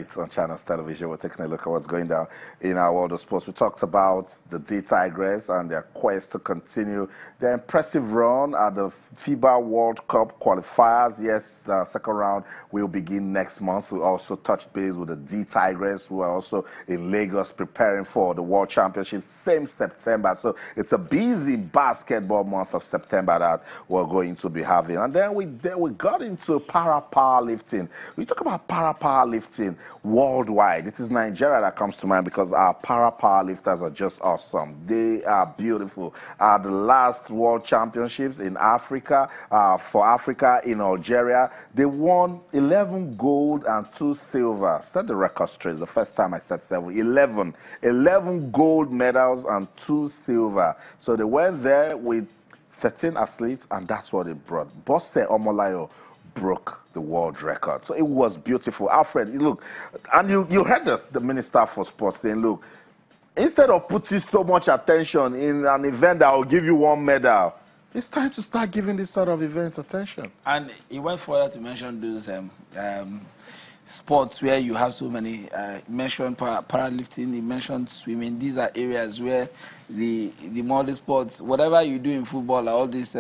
tonight on Channels Television. We're taking a look at what's going down in our world of sports. We talked about the D Tigers and their quest to continue their impressive run at the FIBA World Cup qualifiers. Yes, second round will begin next month. We also touched base with the D Tigers, who are also in Lagos preparing for the World Championship, same September. So it's a busy basketball month of September that we're going to be having. And then we got into powerlifting. We talk about powerlifting worldwide. It is Nigeria that comes to mind because our powerlifters are just awesome. They are beautiful. The last World Championships in Africa, for Africa in Algeria, they won 11 gold and 2 silver. Set the record straight. The first time I said 11 gold medals and 2 silver. So they went there with 13 athletes, and that's what they brought. Bose Omolayo broke the world record. So it was beautiful. Alfred, look, and you heard the Minister for Sports saying, look, instead of putting so much attention in an event that will give you 1 medal, it's time to start giving this sort of events attention. And he went further to mention those sports where you have so many. He mentioned powerlifting, he mentioned swimming. These are areas where the modern sports, whatever you do in football, all these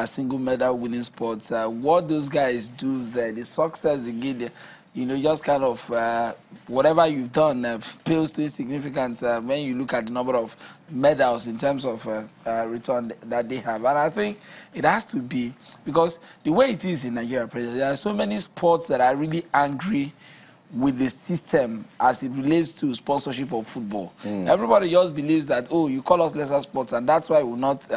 single medal winning sports, what those guys do there, the success they get, just kind of whatever you've done pales to insignificant when you look at the number of medals in terms of return that they have. And I think it has to be, because the way it is in Nigeria, there are so many sports that are really angry with the system as it relates to sponsorship of football. Everybody just believes that, oh, you call us lesser sports, and that's why you're not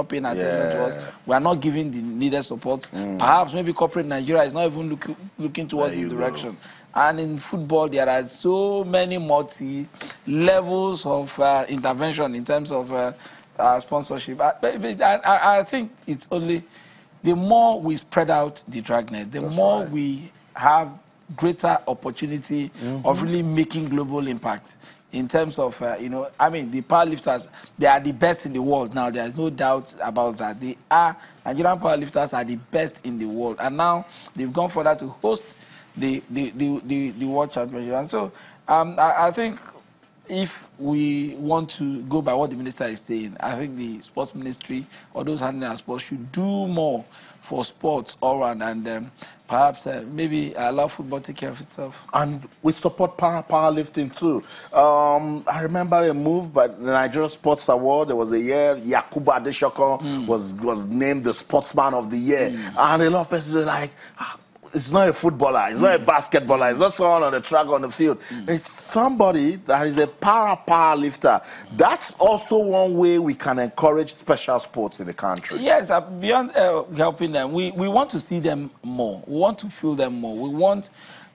paying attention to us. We are not giving the needed support. Perhaps maybe corporate Nigeria is not even looking towards this direction. And in football, there are so many multi-levels of intervention in terms of sponsorship. I think it's only the more we spread out the dragnet, the more we have greater opportunity of really making global impact in terms of, I mean, the powerlifters, they are the best in the world now. There is no doubt about that. Nigerian powerlifters are the best in the world. And now they've gone further to host the World Championship. And so I think if we want to go by what the minister is saying, I think the sports ministry or those handling our sports should do more for sports all around, and perhaps maybe allow football to take care of itself. And we support powerlifting too. I remember a move by the Nigeria Sports Award. There was a year Yakubu Adeshoko was named the Sportsman of the Year, and a lot of people were like, it's not a footballer, it's not a basketballer, it's not someone on the track, on the field. It's somebody that is a powerlifter. That's also one way we can encourage special sports in the country. Yes, beyond helping them, we want to see them more. We want to feel them more. We want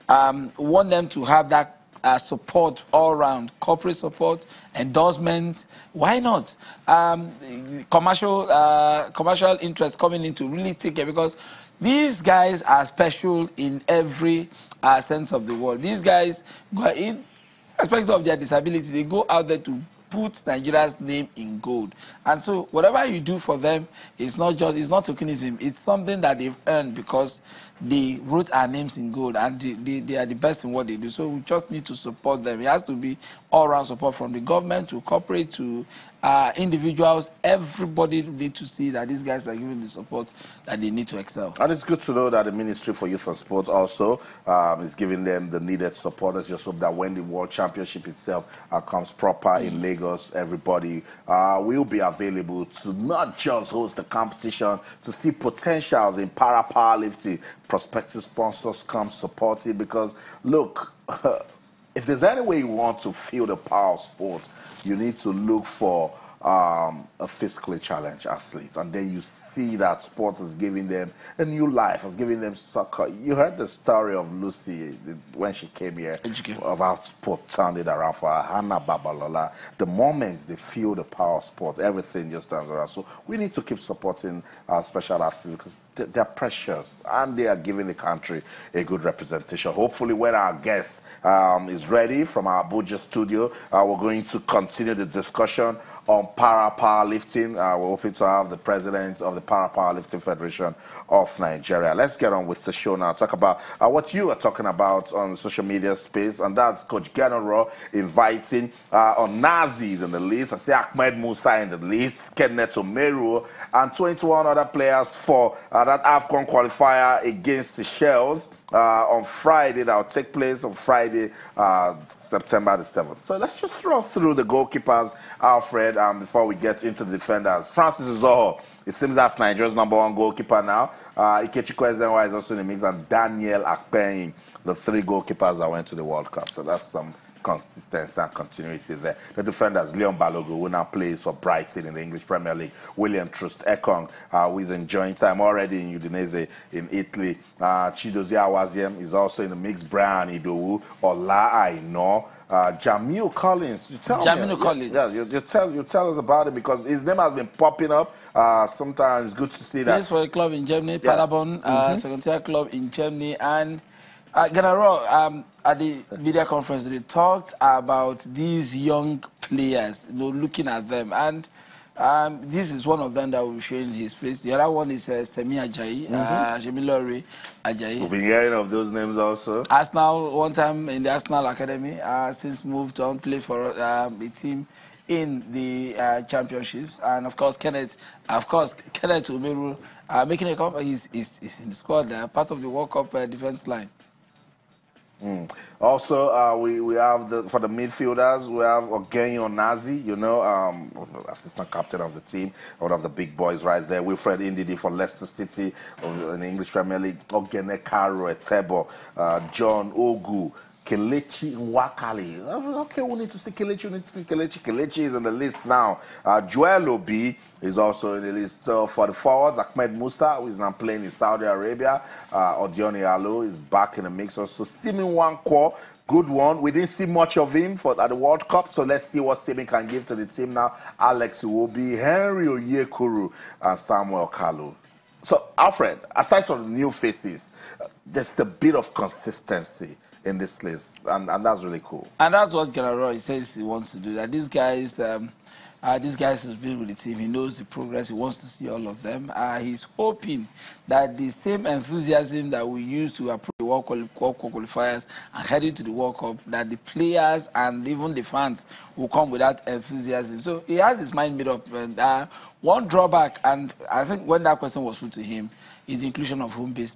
them to have that support all around, corporate support, endorsement. Why not? Commercial interest coming in to really take care, because these guys are special in every sense of the word. These guys, irrespective of their disability, they go out there to put Nigeria's name in gold. And so whatever you do for them, it's not tokenism. It's something that they've earned because they wrote our names in gold, and they are the best in what they do. So we just need to support them. It has to be all-round support from the government to corporate to individuals. Everybody needs to see that these guys are giving the support that they need to excel. And it's good to know that the Ministry for Youth and Sport also is giving them the needed support. Let's just hope that when the World Championship itself comes proper in Lagos, everybody will be available to not just host the competition, to see potentials in powerlifting. Prospective sponsors come support it, because look, if there's any way you want to feel the power of sport, you need to look for a physically challenged athlete, and then you see that sport is giving them a new life, is giving them soccer. You heard the story of Lucy when she came here, of how sport turned it around for her. Hannah Babalola. The moment they feel the power of sport, everything just turns around. So we need to keep supporting our special athletes, because they're precious and they are giving the country a good representation. Hopefully when our guest is ready from our Abuja studio, we're going to continue the discussion on para-powerlifting. We're hoping to have the president of the Para-Powerlifting Federation of Nigeria. Let's get on with the show now. Talk about what you are talking about on social media space, and that's Coach Rohr inviting on Nazis in the list. I see Ahmed Musa in the list, Kenneth Omeru, and 21 other players for that AFCON qualifier against the Shells on Friday. That will take place on Friday, September the 7th. So let's just run through the goalkeepers, Alfred, before we get into the defenders. Francis Rohr. It seems that's Nigeria's #1 goalkeeper now. Ikechukwu Ezenwa is also in the mix, and Daniel Akpeyin, the 3 goalkeepers that went to the World Cup. So that's some consistency and continuity there. The defenders, Leon Balogun, who now plays for Brighton in the English Premier League. William Troost-Ekong, who is enjoying time already in Udinese in Italy. Chidozie Awaziem is also in the mix. Brian Idowu, Ola Aino, Jamil Collins. Collins. Yeah, you tell us about him, because his name has been popping up. Sometimes it's good to see that. Plays for a club in Germany, Paderborn, second-tier club in Germany, and Rohr, at the media conference, they talked about these young players, looking at them, and this is one of them that will show in his face. The other one is Semi Ajayi, Jemilore Ajayi. We've been hearing of those names also. Arsenal, one time in the Arsenal Academy, since moved on, play for a team in the championships, and of course Kenneth Omeru making a comeback. He's in the squad, part of the World Cup defense line. Also, we have for the midfielders, we have Ogenyi Onazi, assistant captain of the team, one of the big boys right there. Wilfred Ndidi for Leicester City in the English Premier League. Ogene Karo Etebo, John Ogu, Kelechi Nwakali. Okay, we need to see Kelechi. Kelechi is on the list now. Joel Obi is also in the list. So for the forwards, Ahmed Musa, who is now playing in Saudi Arabia. Odioni Alo is back in the mix also. Simin Wankwo, good one. We didn't see much of him at the World Cup, so let's see what Simin can give to the team now. Alex Iwobi, Henry Onyekuru, and Samuel Kalu. So, Alfred, aside from the new faces, there's a bit of consistency in this list, and that's really cool. And that's what Rohr says he wants to do. That these guys who's been with the team, he knows the progress, he wants to see all of them. He's hoping that the same enthusiasm that we use to approach the World Cup qualifiers and head into the World Cup, that the players and even the fans will come with that enthusiasm. So he has his mind made up. And one drawback, and I think when that question was put to him, is the inclusion of home-based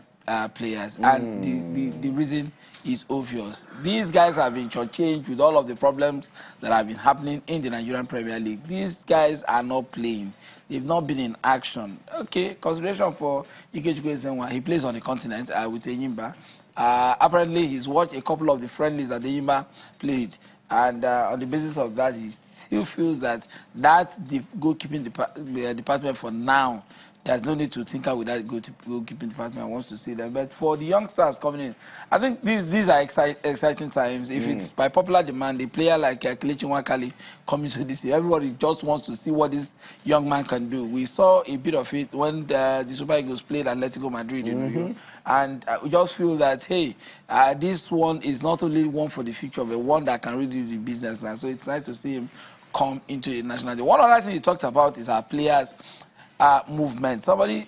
players, and the reason is obvious. These guys have been shortchanged with all of the problems that have been happening in the Nigerian Premier League. These guys are not playing. They've not been in action. Okay, consideration for Ikechukwu Ezenwa. He plays on the continent with Enyimba. Apparently, he's watched a couple of the friendlies that Enyimba played, and on the basis of that, he still feels that the goalkeeping department for now, there's no need to tinker with that goalkeeping department. I want to see them. But for the youngsters coming in, I think these are exciting times. If it's by popular demand, a player like Kelechi Nwakali coming to this year, everybody just wants to see what this young man can do. We saw a bit of it when the Super Eagles played Atletico Madrid in Rio. And we just feel that, hey, this one is not only one for the future, but one that can really do the business now. So it's nice to see him come into the national team. One other thing he talked about is our players' movement. Somebody,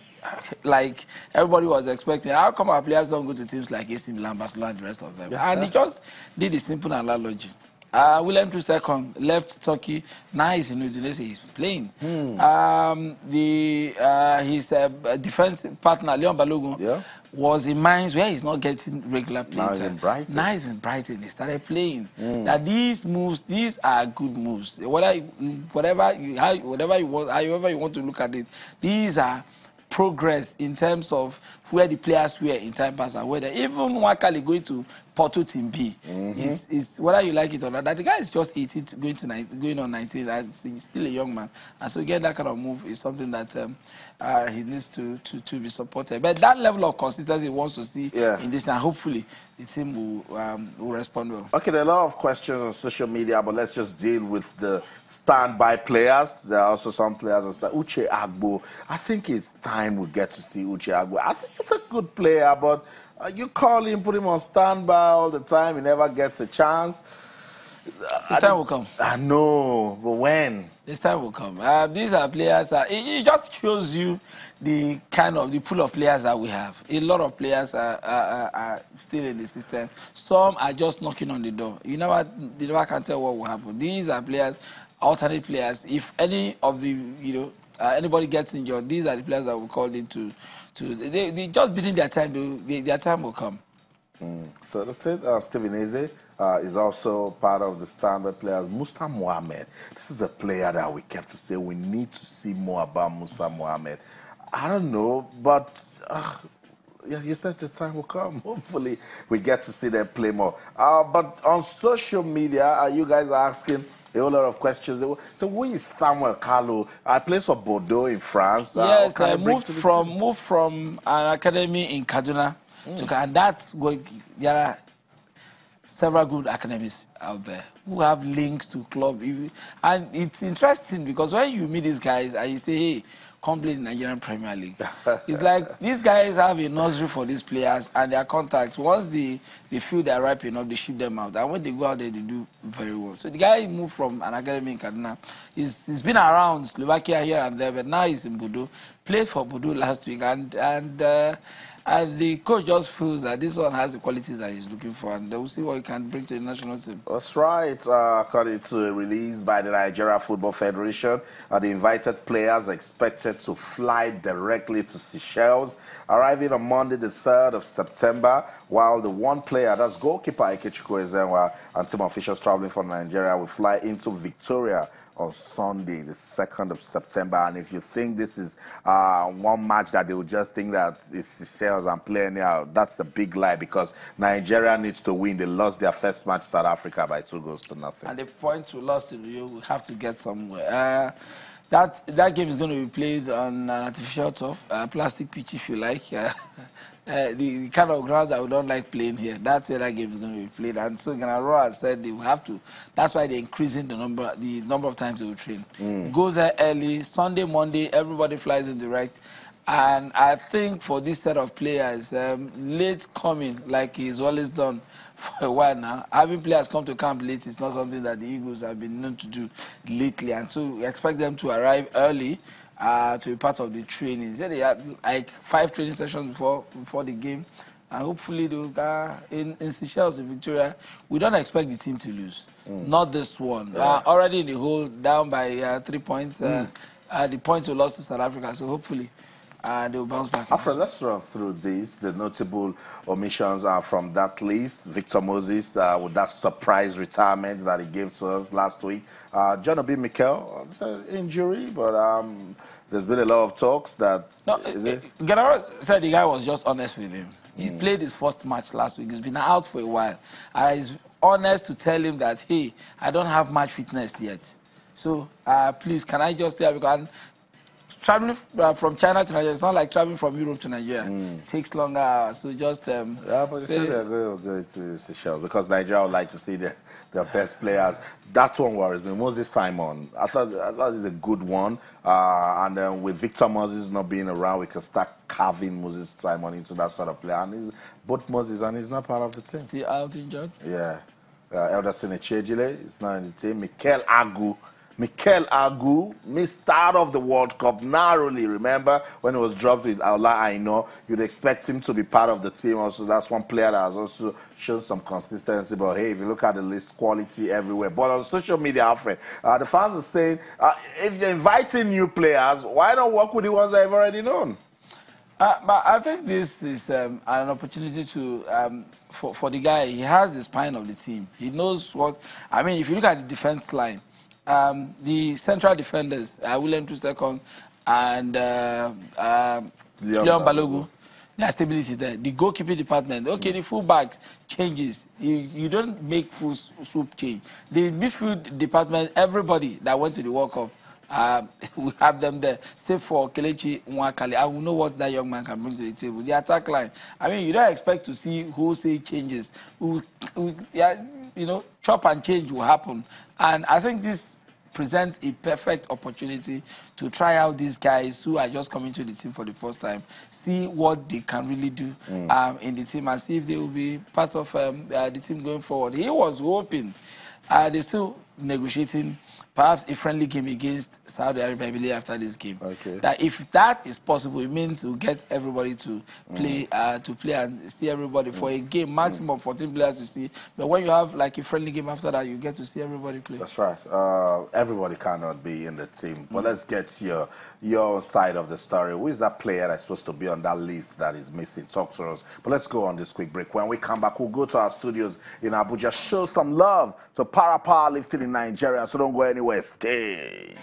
like everybody was expecting, how come our players don't go to teams like AC Milan, Barcelona, and the rest of them? And he just did a simple analogy. William Troost-Ekong left Turkey. Now he's in Udinese. He's playing. His defense partner, Leon Balogun, was in Mainz, where he's not getting regular play time. Now he's in Brighton. He started playing. That these moves, these are good moves. However you want to look at it, these are progress in terms of where the players were in time past and whether even Nwakali going to Porto Team B is whether you like it or not. That the guy is just 18 going on 19, and he's still a young man, and so again that kind of move is something that he needs to be supported. But that level of consistency he wants to see in this, and hopefully the team will respond well. Okay, there are a lot of questions on social media, but let's just deal with the standby players. There are also some players on Uche Agbo. I think it's time we get to see Uche Agbo. I think it's a good player, but you call him, put him on standby all the time, he never gets a chance. This time will come. I know, but when? This time will come. These are players. It just shows you the pool of players that we have. A lot of players are still in the system. Some are just knocking on the door. You never can tell what will happen. These are players, alternate players. If any of the anybody gets injured, these are the players that we called into. They just beating their time. Their time will come. So the third, Stephen Eze is also part of the standard players. Musa Mohammed, this is a player that we kept to say we need to see more about Musa Mohammed. I don't know, but yeah, you said the time will come. Hopefully, we get to see them play more. But on social media, you guys are asking a whole lot of questions. So who is Samuel Carlo? I plays for Bordeaux in France. Yes, I moved from an academy in Kaduna. And that's going. There are several good academies out there who have links to club. And it's interesting because when you meet these guys and you say, hey, come play in the Nigerian Premier League, it's like these guys have a nursery for these players and their contacts. Once they feel they're ripe enough, they ship them out. And when they go out there, they do very well. So the guy moved from an academy in Kaduna. He's been around Slovakia here and there, but now he's in Bordeaux. Played for Bordeaux last week, and the coach just feels that this one has the qualities that he's looking for, and we'll see what he can bring to the national team. That's right. According to a release by the Nigeria Football Federation, the invited players are expected to fly directly to Seychelles, arriving on Monday, the 3rd of September, while the one player, that's goalkeeper Ikechukwu Ezenwa, and team officials traveling from Nigeria will fly into Victoria on Sunday, the 2nd of September. And if you think this is one match that they will just think that it's Seychelles and playing out, that's a big lie, because Nigeria needs to win. They lost their first match to South Africa by 2-0. And the points we lost in Rio, we have to get somewhere. That game is going to be played on an artificial turf, plastic pitch if you like. The kind of ground that we don't like playing here, that's where that game is going to be played. And so Rohr has said they will have to, that's why they're increasing the number of times they will train. Go there early, Sunday, Monday, everybody flies in direct. And I think for this set of players, late coming, like he's always done for a while now, having players come to camp late is not something that the Eagles have been known to do lately. And so we expect them to arrive early to be part of the training. They have like 5 training sessions before the game. And hopefully they'll go in Seychelles, in Victoria. We don't expect the team to lose. Not this one. Already in the hole, down by 3 points. The points we lost to South Africa. So hopefully they'll bounce back. After, let's run through this. The notable omissions are from that list. Victor Moses, with that surprise retirement that he gave to us last week. John Obi Mikel, injury, but there's been a lot of talks that... No, General said the guy was just honest with him. He played his first match last week. He's been out for a while. He's honest to tell him that, hey, I don't have match fitness yet. So please, can I just stay? Because traveling from China to Nigeria, it's not like traveling from Europe to Nigeria. It takes longer hours. So just yeah, but they they're going to Seychelles because Nigeria would like to see their best players. That one worries me. Moses Simon, I thought it's a good one. And then with Victor Moses not being around, we can start carving Moses Simon into that sort of player. And he's both Moses and he's not part of the team. Still out injured? Yeah. Elderson Echejile is not in the team. Mikel Agu missed out of the World Cup narrowly. Remember when he was dropped with Aula Aino? You'd expect him to be part of the team also. That's one player that has also shown some consistency. But hey, if you look at the list, quality everywhere. But on social media, Alfred, the fans are saying, if you're inviting new players, why not work with the ones that I've already known? But I think this is an opportunity to for the guy. He has the spine of the team. He knows what. I mean, if you look at the defense line, the central defenders, William Trustekong and Leon Balogu, their stability there. The goalkeeping department, okay, the fullbacks changes. You don't make full swoop change. The midfield department, everybody that went to the World Cup, we have them there. Save for Kelechi Nwakali. I will know what that young man can bring to the table. The attack line. I mean, you don't expect to see wholesale changes. Yeah, you know, chop and change will happen. And I think this presents a perfect opportunity to try out these guys who are just coming to the team for the first time, see what they can really do in the team, and see if they will be part of the team going forward. He was hoping They're still negotiating perhaps a friendly game against Saudi Arabia, I believe, after this game. Okay. That if that is possible, it means to get everybody to play and see everybody for a game, maximum 14 players to see. But when you have like a friendly game after that, you get to see everybody play. That's right. Everybody cannot be in the team. But let's get your side of the story. Who is that player that's supposed to be on that list that is missing? Talk to us. But let's go on this quick break. When we come back, we'll go to our studios in Abuja, show some love to powerlifting in Nigeria. So don't go anywhere. Stay.